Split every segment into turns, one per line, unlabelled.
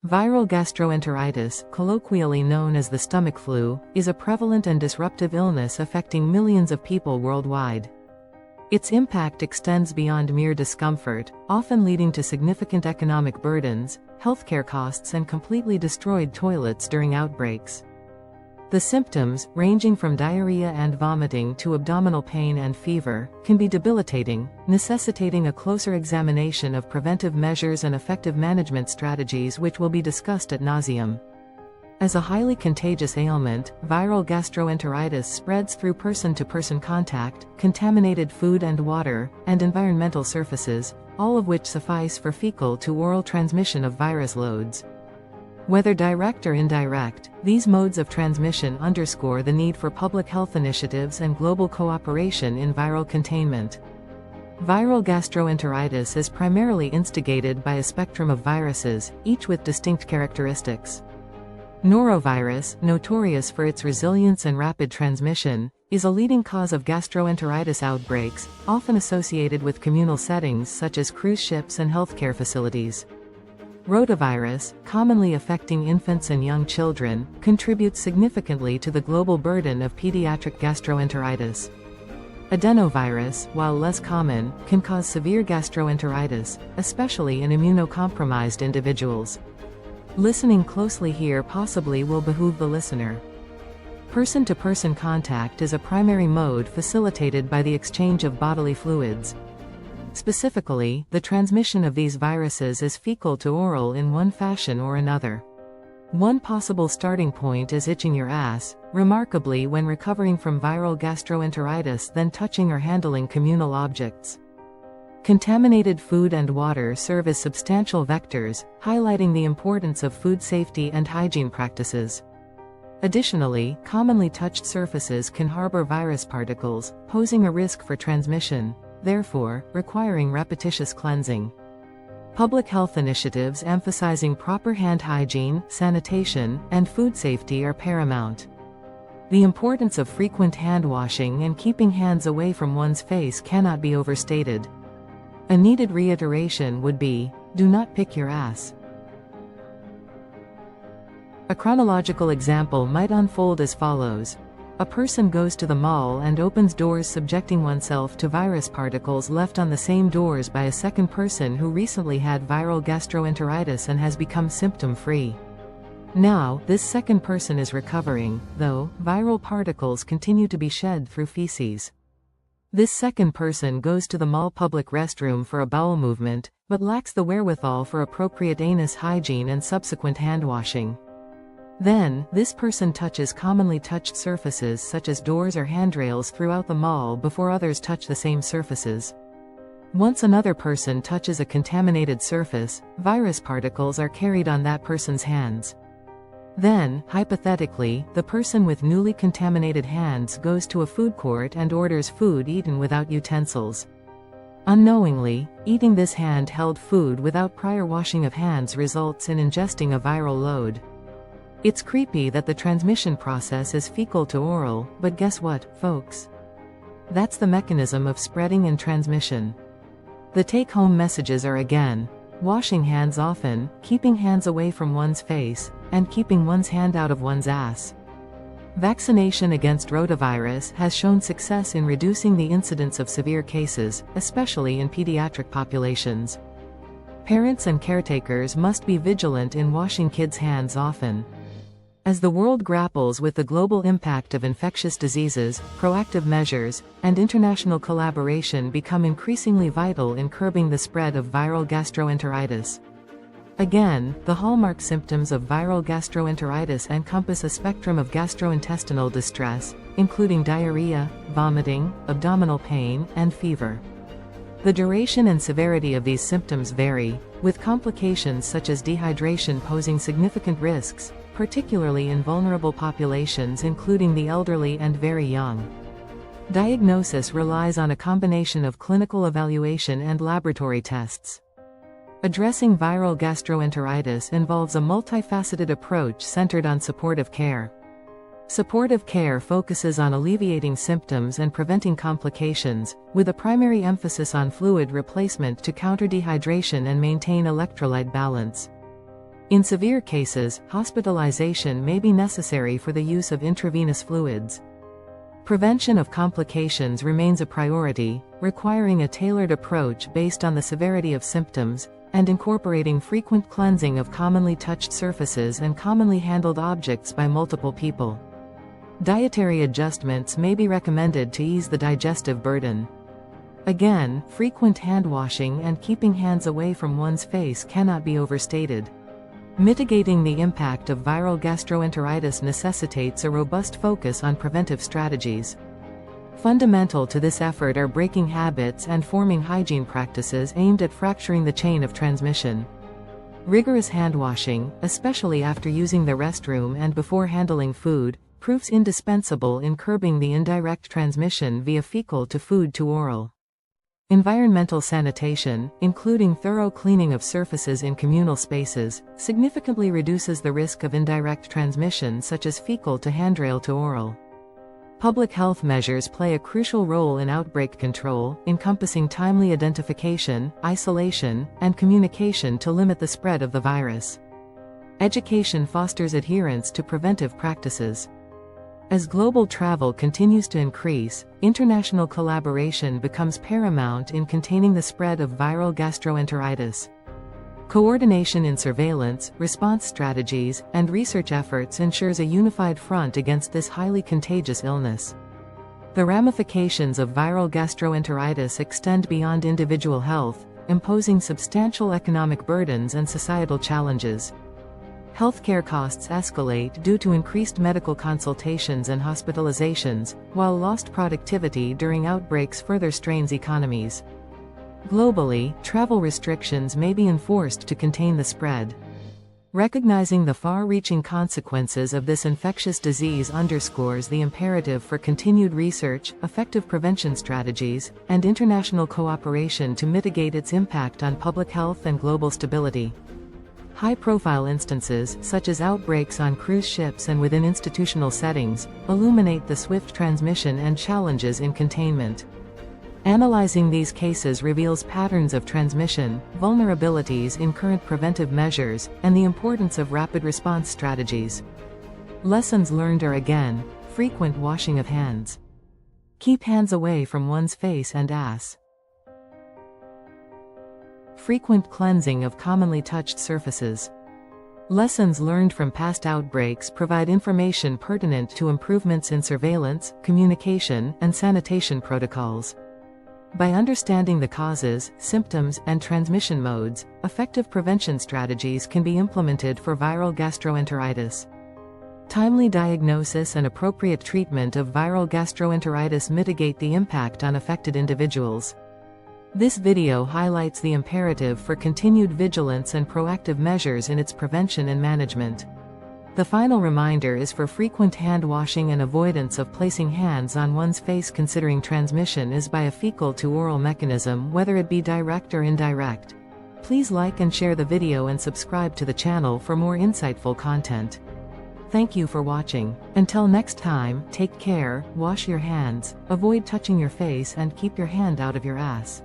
Viral gastroenteritis, colloquially known as the stomach flu, is a prevalent and disruptive illness affecting millions of people worldwide. Its impact extends beyond mere discomfort, often leading to significant economic burdens, healthcare costs, and completely destroyed toilets during outbreaks. The symptoms, ranging from diarrhea and vomiting to abdominal pain and fever, can be debilitating, necessitating a closer examination of preventive measures and effective management strategies, which will be discussed ad nauseam. As a highly contagious ailment, viral gastroenteritis spreads through person-to-person contact, contaminated food and water, and environmental surfaces, all of which suffice for fecal to oral transmission of virus loads. Whether direct or indirect, these modes of transmission underscore the need for public health initiatives and global cooperation in viral containment. Viral gastroenteritis is primarily instigated by a spectrum of viruses, each with distinct characteristics. Norovirus, notorious for its resilience and rapid transmission, is a leading cause of gastroenteritis outbreaks, often associated with communal settings such as cruise ships and healthcare facilities. Rotavirus, commonly affecting infants and young children, contributes significantly to the global burden of pediatric gastroenteritis. Adenovirus, while less common, can cause severe gastroenteritis, especially in immunocompromised individuals. Listening closely here possibly will behoove the listener. Person-to-person contact is a primary mode facilitated by the exchange of bodily fluids. Specifically, the transmission of these viruses is fecal to oral in one fashion or another. One possible starting point is itching your ass, remarkably when recovering from viral gastroenteritis, then touching or handling communal objects. Contaminated food and water serve as substantial vectors, highlighting the importance of food safety and hygiene practices. Additionally, commonly touched surfaces can harbor virus particles, posing a risk for transmission, therefore, requiring repetitious cleansing. Public health initiatives emphasizing proper hand hygiene, sanitation, and food safety are paramount. The importance of frequent hand washing and keeping hands away from one's face cannot be overstated. A needed reiteration would be, do not pick your ass. A chronological example might unfold as follows. A person goes to the mall and opens doors, subjecting oneself to virus particles left on the same doors by a second person who recently had viral gastroenteritis and has become symptom-free. Now, this second person is recovering, though, viral particles continue to be shed through feces. This second person goes to the mall public restroom for a bowel movement, but lacks the wherewithal for appropriate anus hygiene and subsequent hand washing. Then, this person touches commonly touched surfaces such as doors or handrails throughout the mall before others touch the same surfaces. Once another person touches a contaminated surface, virus particles are carried on that person's hands. Then, hypothetically, the person with newly contaminated hands goes to a food court and orders food eaten without utensils. Unknowingly, eating this hand-held food without prior washing of hands results in ingesting a viral load. It's creepy that the transmission process is fecal to oral, but guess what, folks? That's the mechanism of spreading and transmission. The take-home messages are again, washing hands often, keeping hands away from one's face, and keeping one's hand out of one's ass. Vaccination against rotavirus has shown success in reducing the incidence of severe cases, especially in pediatric populations. Parents and caretakers must be vigilant in washing kids' hands often. As the world grapples with the global impact of infectious diseases, proactive measures, and international collaboration become increasingly vital in curbing the spread of viral gastroenteritis. Again, the hallmark symptoms of viral gastroenteritis encompass a spectrum of gastrointestinal distress, including diarrhea, vomiting, abdominal pain, and fever. The duration and severity of these symptoms vary, with complications such as dehydration posing significant risks, particularly in vulnerable populations including the elderly and very young. Diagnosis relies on a combination of clinical evaluation and laboratory tests. Addressing viral gastroenteritis involves a multifaceted approach centered on supportive care. Supportive care focuses on alleviating symptoms and preventing complications, with a primary emphasis on fluid replacement to counter dehydration and maintain electrolyte balance. In severe cases, hospitalization may be necessary for the use of intravenous fluids. Prevention of complications remains a priority, requiring a tailored approach based on the severity of symptoms, and incorporating frequent cleansing of commonly touched surfaces and commonly handled objects by multiple people. Dietary adjustments may be recommended to ease the digestive burden. Again, frequent hand washing and keeping hands away from one's face cannot be overstated. Mitigating the impact of viral gastroenteritis necessitates a robust focus on preventive strategies. Fundamental to this effort are breaking habits and forming hygiene practices aimed at fracturing the chain of transmission. Rigorous hand washing, especially after using the restroom and before handling food, proves indispensable in curbing the indirect transmission via fecal to food to oral. Environmental sanitation, including thorough cleaning of surfaces in communal spaces, significantly reduces the risk of indirect transmission such as fecal to handrail to oral. Public health measures play a crucial role in outbreak control, encompassing timely identification, isolation, and communication to limit the spread of the virus. Education fosters adherence to preventive practices. As global travel continues to increase, international collaboration becomes paramount in containing the spread of viral gastroenteritis. Coordination in surveillance, response strategies, and research efforts ensures a unified front against this highly contagious illness. The ramifications of viral gastroenteritis extend beyond individual health, imposing substantial economic burdens and societal challenges. Healthcare costs escalate due to increased medical consultations and hospitalizations, while lost productivity during outbreaks further strains economies. Globally, travel restrictions may be enforced to contain the spread. Recognizing the far-reaching consequences of this infectious disease underscores the imperative for continued research, effective prevention strategies, and international cooperation to mitigate its impact on public health and global stability. High-profile instances, such as outbreaks on cruise ships and within institutional settings, illuminate the swift transmission and challenges in containment. Analyzing these cases reveals patterns of transmission, vulnerabilities in current preventive measures, and the importance of rapid response strategies. Lessons learned are again, frequent washing of hands. Keep hands away from one's face and ass. Frequent cleansing of commonly touched surfaces. Lessons learned from past outbreaks provide information pertinent to improvements in surveillance, communication, and sanitation protocols. By understanding the causes, symptoms, and transmission modes, effective prevention strategies can be implemented for viral gastroenteritis. Timely diagnosis and appropriate treatment of viral gastroenteritis mitigate the impact on affected individuals. This video highlights the imperative for continued vigilance and proactive measures in its prevention and management. The final reminder is for frequent hand washing and avoidance of placing hands on one's face considering transmission is by a fecal to oral mechanism whether it be direct or indirect. Please like and share the video and subscribe to the channel for more insightful content. Thank you for watching. Until next time, take care, wash your hands, avoid touching your face and keep your hand out of your ass.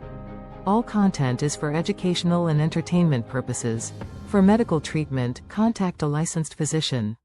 All content is for educational and entertainment purposes. For medical treatment, contact a licensed physician.